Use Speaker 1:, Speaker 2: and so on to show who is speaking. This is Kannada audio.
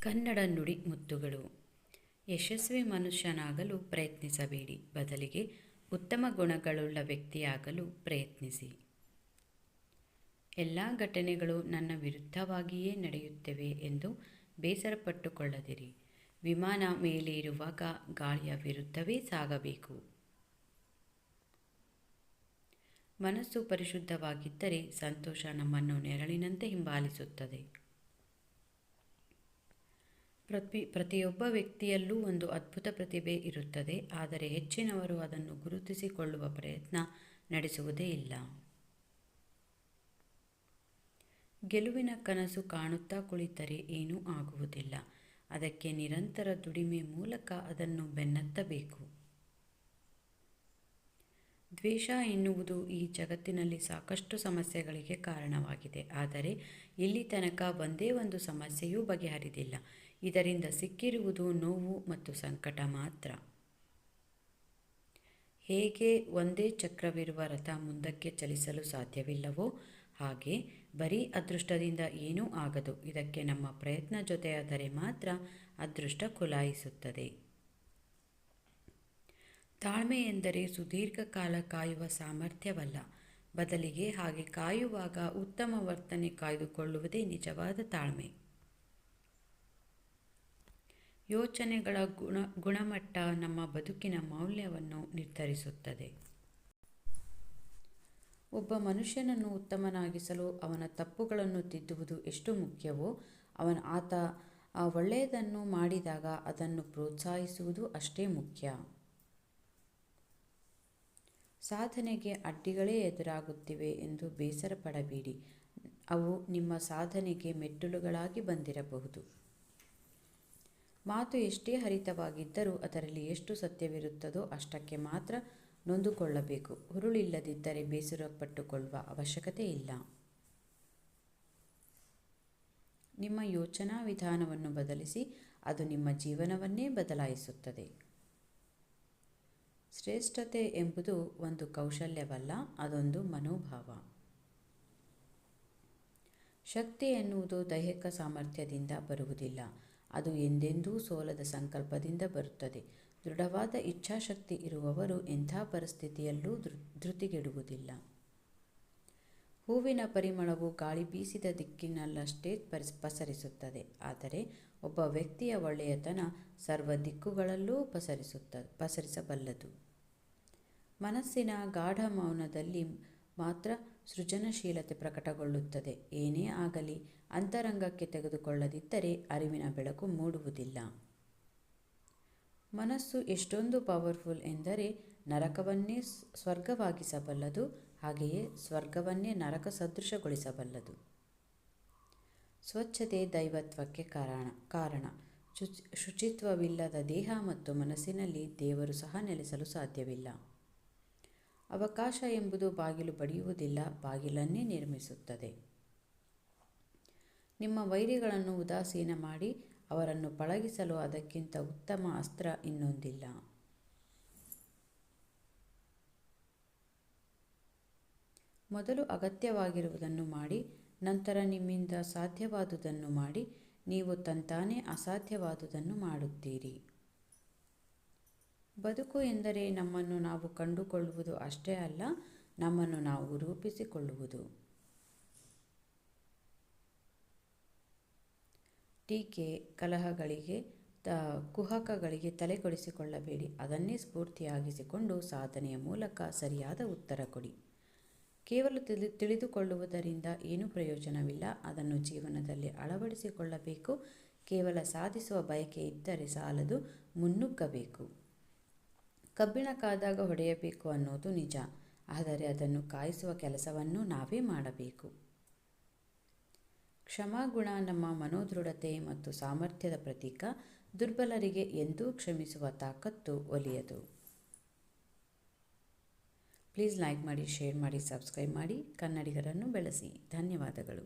Speaker 1: ಕನ್ನಡ ನುಡಿ ಮುತ್ತುಗಳು. ಯಶಸ್ವಿ ಮನುಷ್ಯನಾಗಲು ಪ್ರಯತ್ನಿಸಬೇಡಿ, ಬದಲಿಗೆ ಉತ್ತಮ ಗುಣಗಳುಳ್ಳ ವ್ಯಕ್ತಿಯಾಗಲು ಪ್ರಯತ್ನಿಸಿ. ಎಲ್ಲ ಘಟನೆಗಳು ನನ್ನ ವಿರುದ್ಧವಾಗಿಯೇ ನಡೆಯುತ್ತವೆ ಎಂದು ಬೇಸರಪಟ್ಟುಕೊಳ್ಳದಿರಿ. ವಿಮಾನ ಮೇಲೆ ಇರುವಾಗ ಗಾಳಿಯ ವಿರುದ್ಧವೇ ಸಾಗಬೇಕು. ಮನಸ್ಸು ಪರಿಶುದ್ಧವಾಗಿದ್ದರೆ ಸಂತೋಷ ನಮ್ಮನ್ನು ನೆರಳಿನಂತೆ ಹಿಂಬಾಲಿಸುತ್ತದೆ. ಪ್ರತಿಯೊಬ್ಬ ವ್ಯಕ್ತಿಯಲ್ಲೂ ಒಂದು ಅದ್ಭುತ ಪ್ರತಿಭೆ ಇರುತ್ತದೆ, ಆದರೆ ಹೆಚ್ಚಿನವರು ಅದನ್ನು ಗುರುತಿಸಿಕೊಳ್ಳುವ ಪ್ರಯತ್ನ ನಡೆಸುವುದೇ ಇಲ್ಲ. ಗೆಲುವಿನ ಕನಸು ಕಾಣುತ್ತಾ ಕುಳಿತರೆ ಏನೂ ಆಗುವುದಿಲ್ಲ. ಅದಕ್ಕೆ ನಿರಂತರ ದುಡಿಮೆ ಮೂಲಕ ಅದನ್ನು ಬೆನ್ನತ್ತಬೇಕು. ದ್ವೇಷ ಎನ್ನುವುದು ಈ ಜಗತ್ತಿನಲ್ಲಿ ಸಾಕಷ್ಟು ಸಮಸ್ಯೆಗಳಿಗೆ ಕಾರಣವಾಗಿದೆ, ಆದರೆ ಇಲ್ಲಿ ತನಕ ಒಂದೇ ಒಂದು ಸಮಸ್ಯೆಯೂ ಬಗೆಹರಿದಿಲ್ಲ. ಇದರಿಂದ ಸಿಕ್ಕಿರುವುದು ನೋವು ಮತ್ತು ಸಂಕಟ ಮಾತ್ರ. ಹೇಗೆ ಒಂದೇ ಚಕ್ರವಿರುವ ರಥ ಮುಂದಕ್ಕೆ ಚಲಿಸಲು ಸಾಧ್ಯವಿಲ್ಲವೋ ಹಾಗೆ ಬರೀ ಅದೃಷ್ಟದಿಂದ ಏನೂ ಆಗದು. ಇದಕ್ಕೆ ನಮ್ಮ ಪ್ರಯತ್ನ ಜೊತೆಯಾದರೆ ಮಾತ್ರ ಅದೃಷ್ಟ ಕುಲಾಯಿಸುತ್ತದೆ. ತಾಳ್ಮೆ ಎಂದರೆ ಸುದೀರ್ಘ ಕಾಲ ಕಾಯುವ ಸಾಮರ್ಥ್ಯವಲ್ಲ, ಬದಲಿಗೆ ಹಾಗೆ ಕಾಯುವಾಗ ಉತ್ತಮ ವರ್ತನೆ ಕಾಯ್ದುಕೊಳ್ಳುವುದೇ ನಿಜವಾದ ತಾಳ್ಮೆ. ಯೋಚನೆಗಳ ಗುಣಮಟ್ಟ ನಮ್ಮ ಬದುಕಿನ ಮೌಲ್ಯವನ್ನು ನಿರ್ಧರಿಸುತ್ತದೆ. ಒಬ್ಬ ಮನುಷ್ಯನನ್ನು ಉತ್ತಮನಾಗಿಸಲು ಅವನ ತಪ್ಪುಗಳನ್ನು ತಿದ್ದುವುದು ಎಷ್ಟು ಮುಖ್ಯವೋ, ಆತ ಒಳ್ಳೆಯದನ್ನು ಮಾಡಿದಾಗ ಅದನ್ನು ಪ್ರೋತ್ಸಾಹಿಸುವುದು ಅಷ್ಟೇ ಮುಖ್ಯ. ಸಾಧನೆಗೆ ಅಡ್ಡಿಗಳೇ ಎದುರಾಗುತ್ತಿವೆ ಎಂದು ಬೇಸರ ಪಡಬೇಡಿ. ಅವು ನಿಮ್ಮ ಸಾಧನೆಗೆ ಮೆಟ್ಟಿಲುಗಳಾಗಿ ಬಂದಿರಬಹುದು. ಮಾತು ಎಷ್ಟೇ ಹರಿತವಾಗಿದ್ದರೂ ಅದರಲ್ಲಿ ಎಷ್ಟು ಸತ್ಯವಿರುತ್ತದೋ ಅಷ್ಟಕ್ಕೆ ಮಾತ್ರ ನೊಂದುಕೊಳ್ಳಬೇಕು. ಹುರುಳಿಲ್ಲದಿದ್ದರೆ ಬೇಸರಪಟ್ಟುಕೊಳ್ಳುವ ಅವಶ್ಯಕತೆ ಇಲ್ಲ. ನಿಮ್ಮ ಯೋಚನಾ ವಿಧಾನವನ್ನು ಬದಲಿಸಿ, ಅದು ನಿಮ್ಮ ಜೀವನವನ್ನೇ ಬದಲಾಯಿಸುತ್ತದೆ. ಶ್ರೇಷ್ಠತೆ ಎಂಬುದು ಒಂದು ಕೌಶಲ್ಯವಲ್ಲ, ಅದೊಂದು ಮನೋಭಾವ. ಶಕ್ತಿ ಎನ್ನುವುದು ದೈಹಿಕ ಸಾಮರ್ಥ್ಯದಿಂದ ಬರುವುದಿಲ್ಲ, ಅದು ಎಂದೆಂದೂ ಸೋಲದ ಸಂಕಲ್ಪದಿಂದ ಬರುತ್ತದೆ. ದೃಢವಾದ ಇಚ್ಛಾಶಕ್ತಿ ಇರುವವರು ಎಂಥ ಪರಿಸ್ಥಿತಿಯಲ್ಲೂ ಧೃತಿಗೆಡುವುದಿಲ್ಲ. ಹೂವಿನ ಪರಿಮಳವು ಗಾಳಿ ಬೀಸಿದ ದಿಕ್ಕಿನಲ್ಲಷ್ಟೇ ಪಸರಿಸುತ್ತದೆ, ಆದರೆ ಒಬ್ಬ ವ್ಯಕ್ತಿಯ ಒಳ್ಳೆಯತನ ಸರ್ವ ದಿಕ್ಕುಗಳಲ್ಲೂ ಪಸರಿಸಬಲ್ಲದು. ಮನಸ್ಸಿನ ಗಾಢ ಮೌನದಲ್ಲಿ ಮಾತ್ರ ಸೃಜನಶೀಲತೆ ಪ್ರಕಟಗೊಳ್ಳುತ್ತದೆ. ಏನೇ ಆಗಲಿ, ಅಂತರಂಗಕ್ಕೆ ತೆಗೆದುಕೊಳ್ಳದಿದ್ದರೆ ಅರಿವಿನ ಬೆಳಕು ಮೂಡುವುದಿಲ್ಲ. ಮನಸ್ಸು ಎಷ್ಟೊಂದು ಪವರ್ಫುಲ್ ಎಂದರೆ ನರಕವನ್ನೇ ಸ್ವರ್ಗವಾಗಿಸಬಲ್ಲದು, ಹಾಗೆಯೇ ಸ್ವರ್ಗವನ್ನೇ ನರಕ ಸದೃಶಗೊಳಿಸಬಲ್ಲದು. ಸ್ವಚ್ಛತೆ ದೈವತ್ವಕ್ಕೆ ಕಾರಣ. ಶುಚಿತ್ವವಿಲ್ಲದ ದೇಹ ಮತ್ತು ಮನಸ್ಸಿನಲ್ಲಿ ದೇವರು ಸಹ ನೆಲೆಸಲು ಸಾಧ್ಯವಿಲ್ಲ. ಅವಕಾಶ ಎಂಬುದು ಬಾಗಿಲು ಬಡಿಯುವುದಿಲ್ಲ, ಬಾಗಿಲನ್ನೇ ನಿರ್ಮಿಸುತ್ತದೆ. ನಿಮ್ಮ ವೈರಿಗಳನ್ನು ಉದಾಸೀನ ಮಾಡಿ ಅವರನ್ನು ಪಳಗಿಸಲು ಅದಕ್ಕಿಂತ ಉತ್ತಮ ಅಸ್ತ್ರ ಇನ್ನೊಂದಿಲ್ಲ. ಮೊದಲು ಅಗತ್ಯವಾಗಿರುವುದನ್ನು ಮಾಡಿ, ನಂತರ ನಿಮ್ಮಿಂದ ಸಾಧ್ಯವಾದುದನ್ನು ಮಾಡಿ, ನೀವು ತಂತಾನೇ ಅಸಾಧ್ಯವಾದುದನ್ನು ಮಾಡುತ್ತೀರಿ. ಬದುಕು ಎಂದರೆ ನಮ್ಮನ್ನು ನಾವು ಕಂಡುಕೊಳ್ಳುವುದು ಅಷ್ಟೇ ಅಲ್ಲ, ನಮ್ಮನ್ನು ನಾವು ರೂಪಿಸಿಕೊಳ್ಳುವುದು. ಟೀಕೆ, ಕಲಹಗಳಿಗೆ, ಕುಹಕಗಳಿಗೆ ತಲೆ ಕೊಡಿಸಿಕೊಳ್ಳಬೇಡಿ. ಅದನ್ನೇ ಸ್ಫೂರ್ತಿಯಾಗಿಸಿಕೊಂಡು ಸಾಧನೆಯ ಮೂಲಕ ಸರಿಯಾದ ಉತ್ತರ ಕೊಡಿ. ಕೇವಲ ತಿಳಿದುಕೊಳ್ಳುವುದರಿಂದ ಏನೂ ಪ್ರಯೋಜನವಿಲ್ಲ, ಅದನ್ನು ಜೀವನದಲ್ಲಿ ಅಳವಡಿಸಿಕೊಳ್ಳಬೇಕು. ಕೇವಲ ಸಾಧಿಸುವ ಬಯಕೆ ಇದ್ದರೆ ಸಾಲದು, ಮುನ್ನುಗ್ಗಬೇಕು. ಕಬ್ಬಿಣ ಕಾದಾಗ ಹೊಡೆಯಬೇಕು ಅನ್ನೋದು ನಿಜ, ಆದರೆ ಅದನ್ನು ಕಾಯಿಸುವ ಕೆಲಸವನ್ನು ನಾವೇ ಮಾಡಬೇಕು. ಕ್ಷಮಾಗುಣ ನಮ್ಮ ಮನೋದೃಢತೆ ಮತ್ತು ಸಾಮರ್ಥ್ಯದ ಪ್ರತೀಕ. ದುರ್ಬಲರಿಗೆ ಎಂದೂ ಕ್ಷಮಿಸುವ ತಾಕತ್ತು ಒಲಿಯದು. ಪ್ಲೀಸ್ ಲೈಕ್ ಮಾಡಿ, ಶೇರ್ ಮಾಡಿ, ಸಬ್ಸ್ಕ್ರೈಬ್ ಮಾಡಿ. ಕನ್ನಡಿಗರನ್ನು ಬೆಳೆಸಿ. ಧನ್ಯವಾದಗಳು.